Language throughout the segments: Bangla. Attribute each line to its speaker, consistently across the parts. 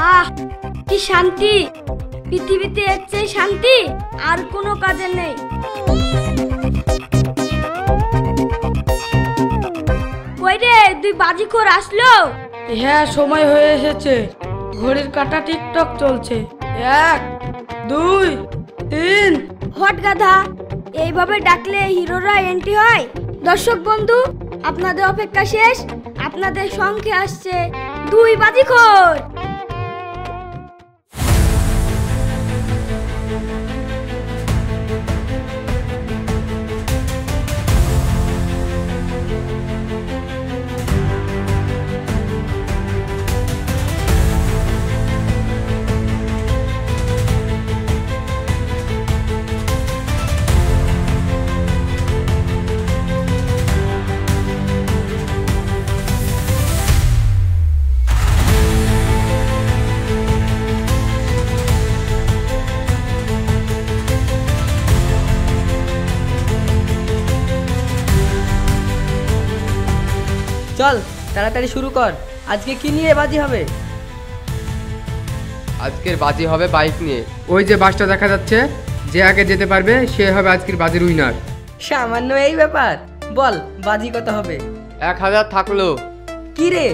Speaker 1: আহ কি শান্তি, পৃথিবীতে এর চেয়ে শান্তি আর কোনো কাজে নেই। কই রে দুই বাজিখোর আসলো?
Speaker 2: হ্যাঁ সময় হয়ে এসেছে, ঘড়ির কাঁটা টিকটক চলছে। 1 2 3।
Speaker 1: হট গাধা, এইভাবে ডাকলে হিরোরা এন্ট্রি হয়? দর্শক বন্ধু, আপনাদের অপেক্ষা শেষ, আপনাদের সংখ্যে আসছে দুই বাজিখোর।
Speaker 3: চল তাড়াতাড়ি শুরু কর, আজকে কি নিয়ে বাজি হবে?
Speaker 4: আজকের বাজি হবে বাইক নিয়ে।
Speaker 5: ওই যে বাসটা দেখা যাচ্ছে, যে আগে যেতে পারবে সে হবে আজকের বাজির উইনার।
Speaker 3: সামান্য এই ব্যাপার, বল বাজি কত হবে?
Speaker 4: 1000 থাকলো।
Speaker 3: কি রে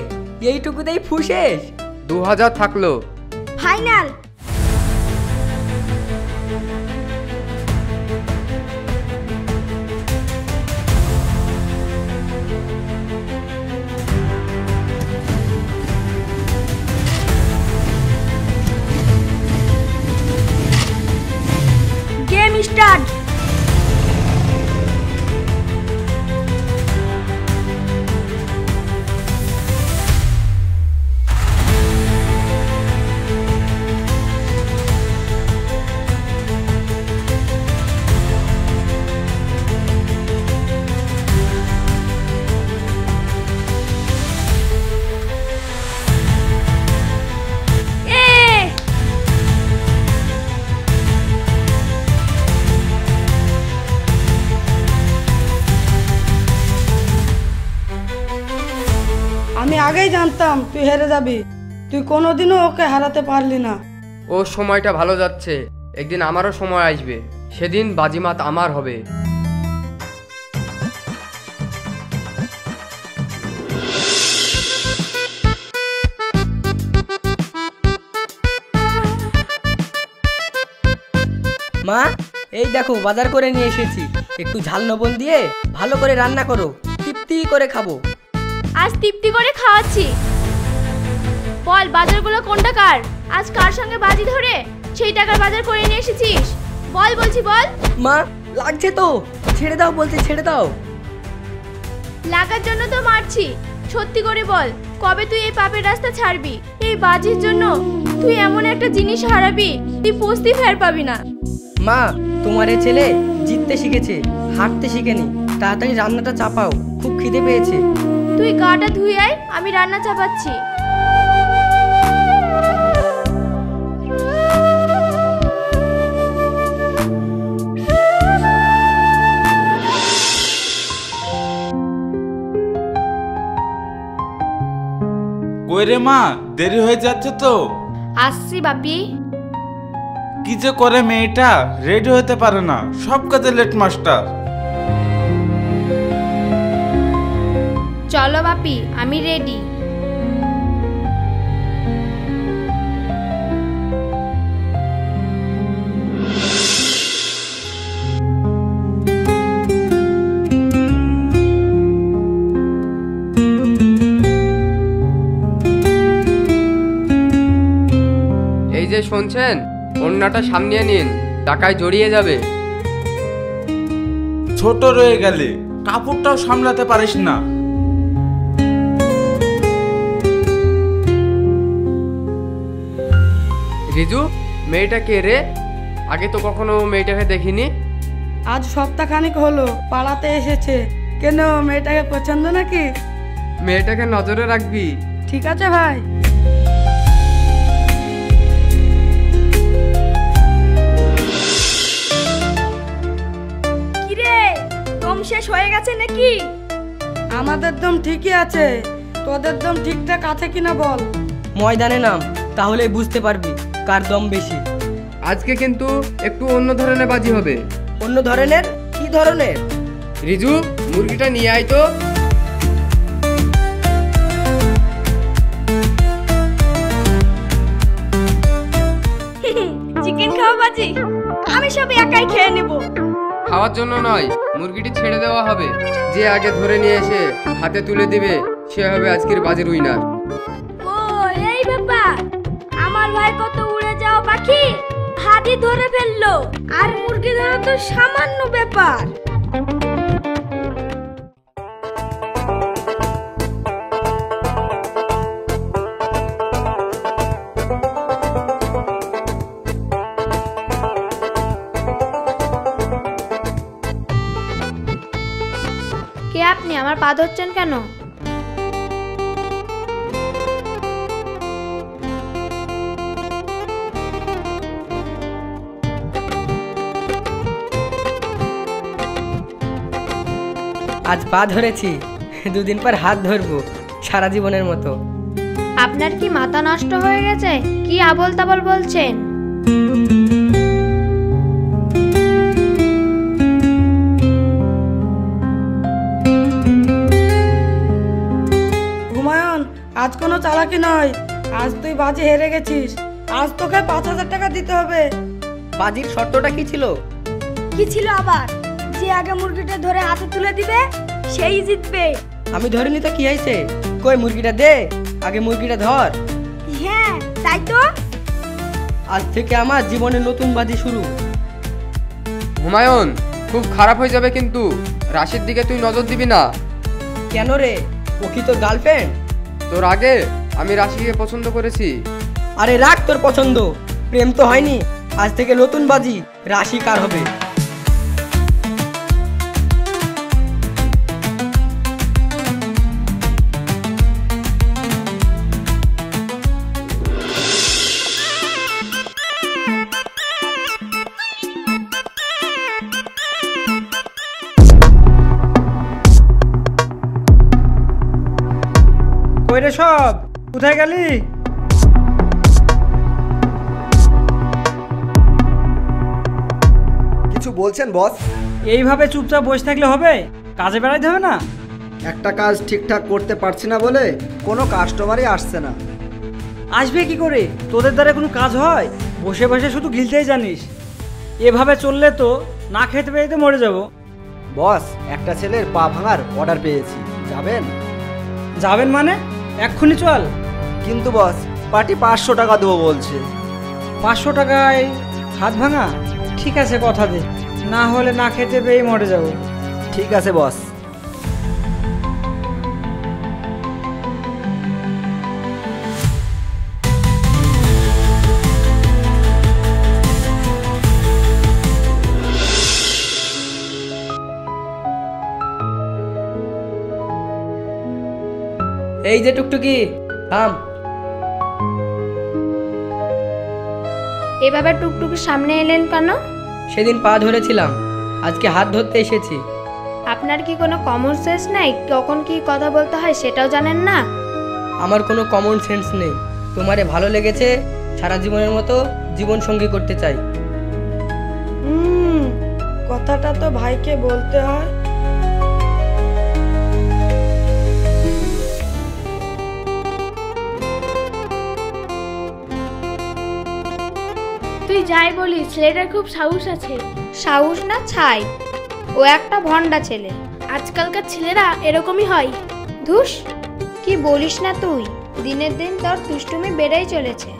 Speaker 3: এইটুকুতেই ফুসেস?
Speaker 4: 2000 থাকলো।
Speaker 1: ফাইনাল। Game start.
Speaker 2: আমি আগেই জানতাম তুই হেরে যাবি, তুই কোনোদিনও ওকে হারাতে পারলি না।
Speaker 4: ওর সময়টা ভালো যাচ্ছে, একদিন আমারও সময় আসবে, সেদিন বাজিমাত আমার হবে।
Speaker 3: মা এই দেখো বাজার করে নিয়ে এসেছি, একটু ঝাল লবণ দিয়ে ভালো করে রান্না করো, তৃপ্তি করে খাবো।
Speaker 1: আজ তৃপ্তি করে খাওয়াচ্ছি। বল বাজারগুলো কোন টাকার? আজ কার সঙ্গে বাজি ধরে সেই টাকার বাজার করে নিয়ে এসেছিস? বল বলছি বল।
Speaker 3: মা লাগছে তো, ছেড়ে দাও বলছি, ছেড়ে দাও।
Speaker 1: লাগার জন্য তো মারছি, সত্যি করে বল কবে তুই এই পাপের রাস্তা ছাড়বি? এই বাজির জন্য তুই এমন একটা জিনিস হারাবি, তুই পস্তি ফের পাবি না।
Speaker 3: মা তোমার এ ছেলে জিততে শিখেছে, হাঁটতে শিখেনি, তাড়াতাড়ি রান্নাটা চাপাও, খুব খিদে পেয়েছে।
Speaker 1: তুই গাটা ধুয়ে আয়, আমি রান্না চাপাচ্ছি।
Speaker 6: কই রে মা, দেরি হয়ে যাচ্ছে তো।
Speaker 1: আসছি বাপি।
Speaker 6: কি যে করে মেয়েটা, রেডি হতে পারে না, সব কাজে লেট মাস্টার।
Speaker 1: চলো বাপি, আমি রেডি।
Speaker 4: এই যে শুনছেন, অন্যটা সামনে নিন, টাকায় জড়িয়ে যাবে।
Speaker 6: ছোট রয়ে গেলে কাপড়টাও সামলাতে পারিস না।
Speaker 4: রিজু, মেয়েটা কে রে? আগে তো কখনো মেয়েটাকে দেখিনি।
Speaker 2: আজ সপ্তাহখানিক হলো পাড়াতে এসেছে। কেন, মেয়েটাকে পছন্দ নাকি?
Speaker 4: মেয়েটাকে নজরে রাখবি।
Speaker 2: ঠিক আছে ভাই।
Speaker 1: কিরে, দম শেষ হয়ে গেছে নাকি?
Speaker 2: আমাদের দম ঠিকই আছে, তোদের দম ঠিকঠাক আছে কিনা বল।
Speaker 3: ময়দানে নাম, তাহলেই বুঝতে পারবি কার দম বেশি।
Speaker 4: আজকে কিন্তু একটু অন্য ধরনের বাজি হবে।
Speaker 3: অন্য ধরনের? কি ধরনের?
Speaker 4: রিজু, মুরগিটা নিয়ে আয় তো।
Speaker 1: চিকেন খাওয়া বাজি আমি সব একাই খেয়ে নেব।
Speaker 4: খাওয়ার জন্য নয়, মুরগিটি ছেড়ে দেওয়া হবে। যে আগে ধরে নিয়ে এসে হাতে তুলে দিবে সে হবে আজকের বাজির উইনার।
Speaker 1: ও এই ব্যাপার, আমার ভাই কত উড়ে যাওয়া পাখি হাতি ধরে ফেললো, আর মুরগি ধরা তো সামান্য ব্যাপার। কে আপনি? আমার পা ধরছেন কেন?
Speaker 3: আজ পা ধরেছি, দুদিন পর হাত ধরবো সারা জীবনের মতো।
Speaker 1: আপনার কি মাথা নষ্ট হয়ে গেছে? কি আবল তাবল বলছেন?
Speaker 2: হুমায়ুন, আজ কোনো চালাকি নয়, আজ তুই বাজি হেরে গেছিস। আজ তোকে 5,000 টাকা দিতে হবে।
Speaker 3: বাজির শর্তটা কি ছিল?
Speaker 1: কি ছিল আবার? যে আগে মুরগিটা ধরে হাতে তুলে দিবে সেই জিতবে।
Speaker 3: আমি ধরিনি তো কি হয়েছে? কই মুরগিটা দে, আগে মুরগিটা ধর।
Speaker 1: হ্যাঁ তাই তো।
Speaker 3: আজ থেকে আমার জীবনের নতুন বাজি শুরু।
Speaker 4: হুমায়ুন, খুব খারাপ হয়ে যাবে কিন্তু। রাশির দিকে তুই নজর দিবি না।
Speaker 3: কেন রে, ও কি তোর গার্লফ্রেন্ড?
Speaker 4: তোর আগে আমি রাশিকে পছন্দ করেছি।
Speaker 3: আরে রাখ তোর পছন্দ, প্রেম তো হয়নি। আজ থেকে নতুন বাজি, রাশি কার হবে।
Speaker 7: কই রে সব, কোথায় গেলি?
Speaker 8: কিছু বলছেন বস?
Speaker 7: এইভাবে চুপচাপ বসে থাকলে হবে? কাজে বেড়াইতে হবে না?
Speaker 8: একটা কাজ ঠিকঠাক করতে পারছি না বলে কোনো কাস্টমারই আসছে না।
Speaker 7: আসবে কি করে? তোদের দ্বারা কোনো কাজ হয়? বসে বসে শুধু গিলতেই জানিস। এভাবে চললে তো না খেতে পেয়ে মরে যাব।
Speaker 8: বস, একটা ছেলের পা ভাঙার অর্ডার পেয়েছি, যাবেন?
Speaker 7: যাবেন মানে? এক্ষুনি চল।
Speaker 8: কিন্তু বস, পার্টি 500 টাকা দেবো বলছে।
Speaker 7: 500 টাকায় হাত ভাঙা? ঠিক আছে, কথা দে, না হলে না খেতে পেয়ে মরে যাব।
Speaker 8: ঠিক আছে বস।
Speaker 3: এই যে টুকটুকি, থাম।
Speaker 1: এভাবে টুকটুকি সামনে এলেন কেন?
Speaker 3: সেদিন পা ধরেছিলাম, আজকে হাত ধরতে এসেছি।
Speaker 1: আপনার কি কোনো কমন সেন্স নাই? কখন কি কথা বলতে হয় সেটাও জানেন না?
Speaker 3: আমার কোনো কমন সেন্স নেই। তোমারে ভালো লেগেছে, সারা জীবনের মতো জীবন সঙ্গী করতে চাই।
Speaker 2: কথাটা তো ভাইকে বলতে হয়।
Speaker 1: তুই যাই বলিস, ছেলেটার খুব সাহস আছে। সাহস না ছাই, ও একটা ভন্ডা ছেলে। আজকালকার ছেলেরা এরকমই হয়। ধুস, কি বলিস না তুই? দিনের দিন তোর দুষ্টুমি বেড়েই চলেছে।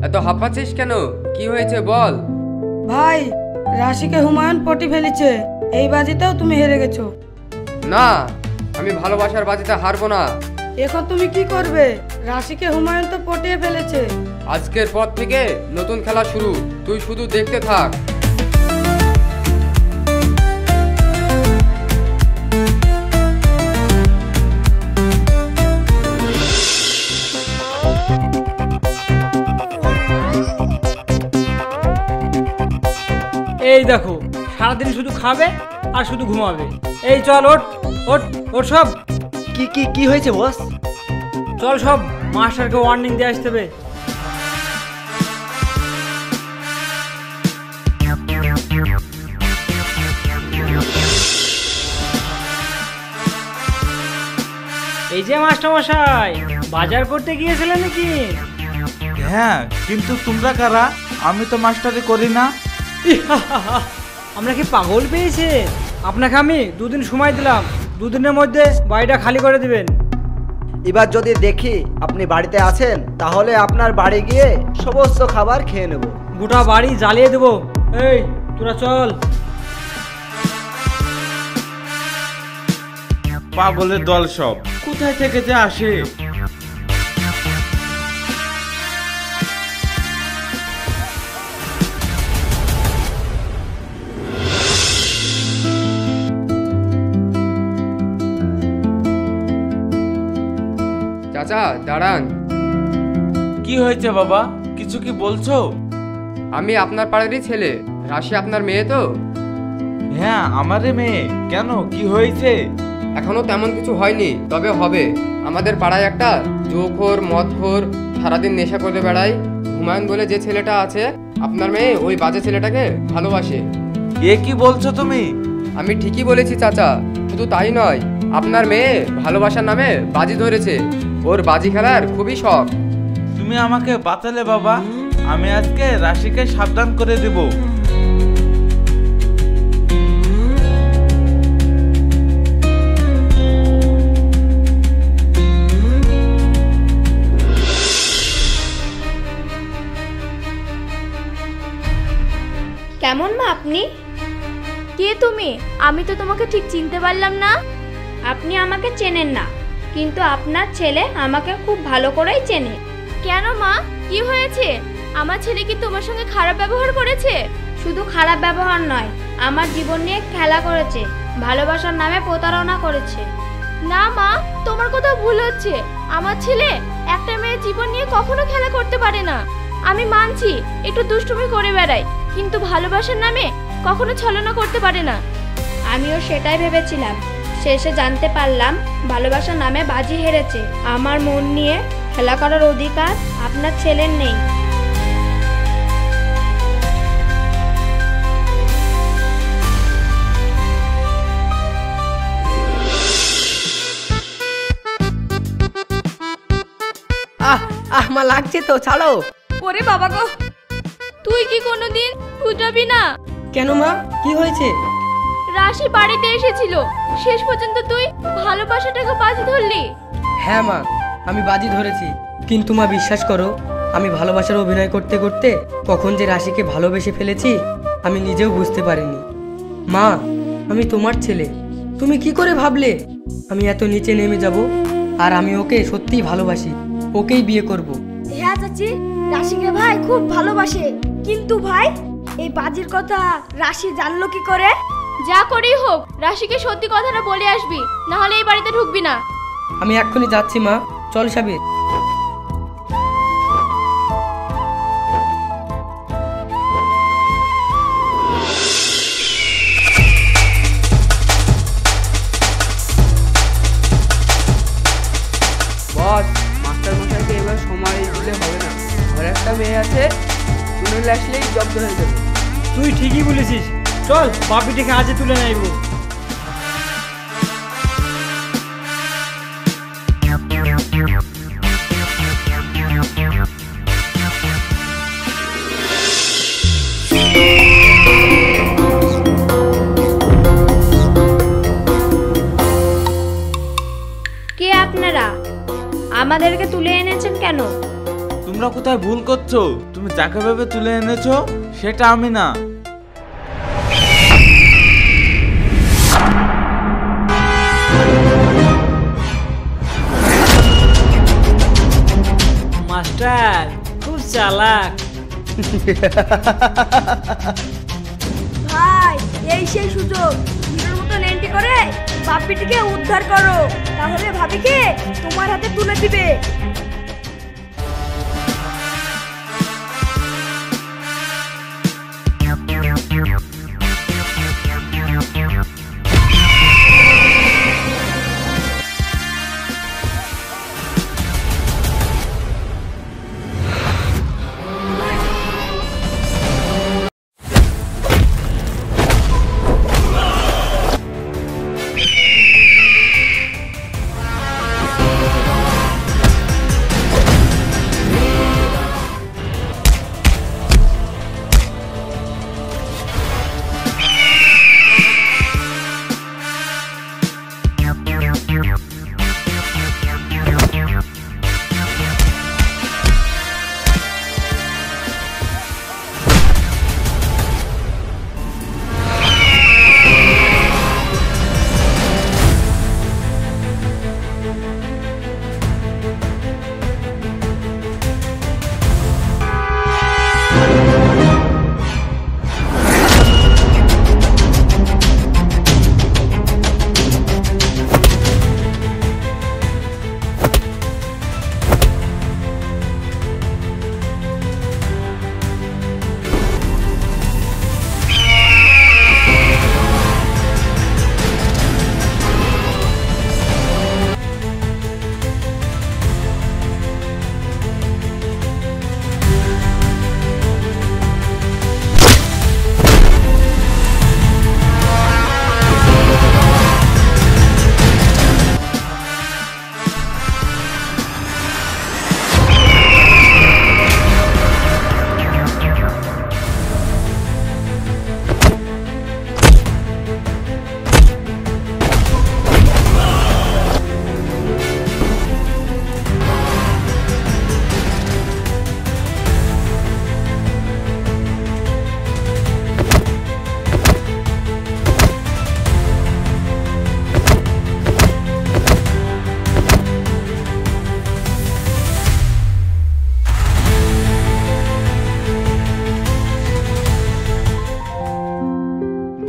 Speaker 4: এত হাঁপাচ্ছিস কেন? কি হয়েছে বল।
Speaker 2: ভাই, রাশিকে হুমায়ুন পটি ফেলেছে। এই বাজিতেও তুমি হেরে গেছো।
Speaker 4: না, আমি ভালোবাসার বাজিতে হারবো না।
Speaker 2: এখন তুমি কি করবে? রাশিকে হুমায়ুন তো পটিয়ে ফেলেছে।
Speaker 4: আজকের পর থেকে নতুন খেলা শুরু, তুই শুধু দেখতে থাক।
Speaker 7: এই দেখো সারাদিন শুধু খাবে আর শুধু ঘুমাবে। এই চল ওঠ ওঠ ওঠ সব।
Speaker 8: কি কি কি হয়েছে বস?
Speaker 7: চল সব, মাস্টারকে ওয়ার্নিং দিয়ে আসতে হবে। এই যে মাস্টার মশাই, বাজার করতে গিয়েছিলেন নাকি?
Speaker 6: হ্যাঁ, কিন্তু তোমরা কারা? আমি তো মাস্টারি করি না।
Speaker 7: আমরা কি পাগল পেয়েছে? আপনাকে আমি 2 দিন সময় দিলাম, 2 দিনের মধ্যে বাড়িটা খালি করে দিবেন।
Speaker 8: এবার যদি দেখি আপনি বাড়িতে আছেন তাহলে আপনার বাড়ি গিয়ে সমস্ত খাবার খেয়ে নেব।
Speaker 7: গোটা বাড়ি জ্বালিয়ে দেবো। এই তোরা চল।
Speaker 6: পাগলের দল সব কোথায় থেকে যে আসে।
Speaker 4: চাচা দাঁড়ান।
Speaker 6: কি হয়েছে বাবা, কিছু কি বলছো?
Speaker 4: আমি আপনার পাড়ারই ছেলে, রাশি আপনার মেয়ে তো?
Speaker 6: হ্যাঁ, আমারে মেয়ে। কেন, কি হয়েছে?
Speaker 4: এখনো তেমন কিছু হয়নি, তবে হবে। আমাদের পাড়ায় একটা জৌখোর মদখোর সারাদিন নেশা করে বেড়ায়, হুমায়ুন বলে যে ছেলেটা আছে, আপনার মেয়ে ওই বাজে ছেলেটাকে ভালোবাসে।
Speaker 6: এ কি বলছো তুমি?
Speaker 4: আমি ঠিকই বলেছি চাচা, শুধু তাই নয়, আপনার মেয়ে ভালোবাসার নামে বাজি ধরেছে। ওর বাজি খেলার খুবই শখ।
Speaker 6: তুমি আমাকে বাঁচালে বাবা, আমি আজকে রাশিকে সাবধান করে দেব।
Speaker 1: কেমন মা আপনি?
Speaker 9: কে তুমি? আমি তো তোমাকে ঠিক চিনতে পারলাম না।
Speaker 1: আপনি আমাকে চেনেন না, কিন্তু আপনার ছেলে আমাকে খুব ভালো করেই চেনে।
Speaker 9: কেন মা, কি হয়েছে? আমার ছেলে কি তোমার সঙ্গে খারাপ ব্যবহার করেছে?
Speaker 1: শুধু খারাপ ব্যবহার নয়, আমার জীবন নিয়ে খেলা করেছে, ভালোবাসার নামে প্রতারণা করেছে।
Speaker 9: না মা, তোমার কোথাও ভুল হচ্ছে। আমার ছেলে একটা মেয়ের জীবন নিয়ে কখনো খেলা করতে পারে না। আমি মানছি একটু দুষ্টুমি করে বেড়ায়, কিন্তু ভালোবাসার নামে কখনো ছলনা করতে পারে না।
Speaker 1: আমিও সেটাই ভেবেছিলাম, শেষে জানতে পারলাম ভালোবাসার নামে বাজি হেরেছে। আমার মন নিয়ে খেলা করার অধিকার আপনার ছেলের নেই।
Speaker 3: মা লাগছে তো, ছাড়ো।
Speaker 9: ওরে বাবা গো, তুই কি কোনোদিন ফুটাবি না?
Speaker 3: কেন মা, কি হয়েছে?
Speaker 9: রাশি বাড়িতে এসেছিল, শেষ পর্যন্ত তুই ভালোবাসাটাকে বাজি ধরলি।
Speaker 3: হ্যাঁ মা, আমি বাজি ধরেছি, কিন্তু মা বিশ্বাস করো, আমি ভালোবাসার অভিনয় করতে করতে কখন যে রাশিকে ভালোবেসে ফেলেছি আমি নিজেও বুঝতে পারিনি। মা, আমি তোমার ছেলে, তুমি কি করে ভাবলে আমি এত নিচে নেমে যাব? আর আমি ওকে সত্যিই ভালোবাসি, ওকেই বিয়ে করব।
Speaker 1: হ্যাঁ চাচি, রাশিকে ভাই খুব ভালোবাসে, কিন্তু ভাই এই বাজির কথা রাশি জানলো কি করে?
Speaker 9: যা করেই হোক রাশিকে সত্যি কথাটা বলে আসবি, না হলে এই বাড়িতে ঢুকবি না।
Speaker 3: আমি এক্ষুনি যাচ্ছি মা, চল সাবির।
Speaker 2: বস, মাস্টার মশাইকে এবার সময় দিলে হবে না। ঘরে একটা মেয়ে আছে, তুলে আসলেই জব্দ হয়ে যাবে।
Speaker 7: তুই ঠিকই বলেছিস, চল বাপিটাকে আজই তুলে নাইব।
Speaker 1: কে আপনারা? আমাদেরকে তুলে এনেছেন কেন?
Speaker 6: তোমরা কোথায় ভুল করছো? তুমি যাকে ভেবে তুলে এনেছো সেটা আমি না।
Speaker 7: মাস্টার খুব চালাক।
Speaker 1: ভাই, এই সেই সুযোগ, হিরোর মতো এন্ট্রি করে বাপিটিকে উদ্ধার করো, তাহলে ভাবিকে তোমার হাতে তুলে দিবে।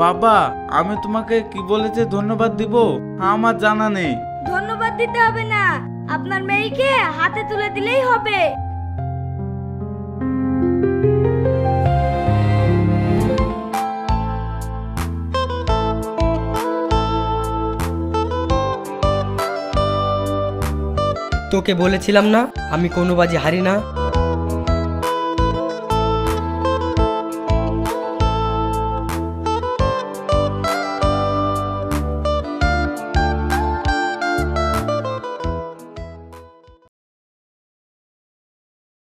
Speaker 6: বাবা, আমি তোমাকে কি বলেছে ধন্যবাদ দিব আমার জানা নেই।
Speaker 9: ধন্যবাদ দিতে হবে না, আপনার মেয়েকে হাতে তুলে দিলেই হবে।
Speaker 3: তোকে বলেছিলাম না আমি কোনো বাজি হারি না।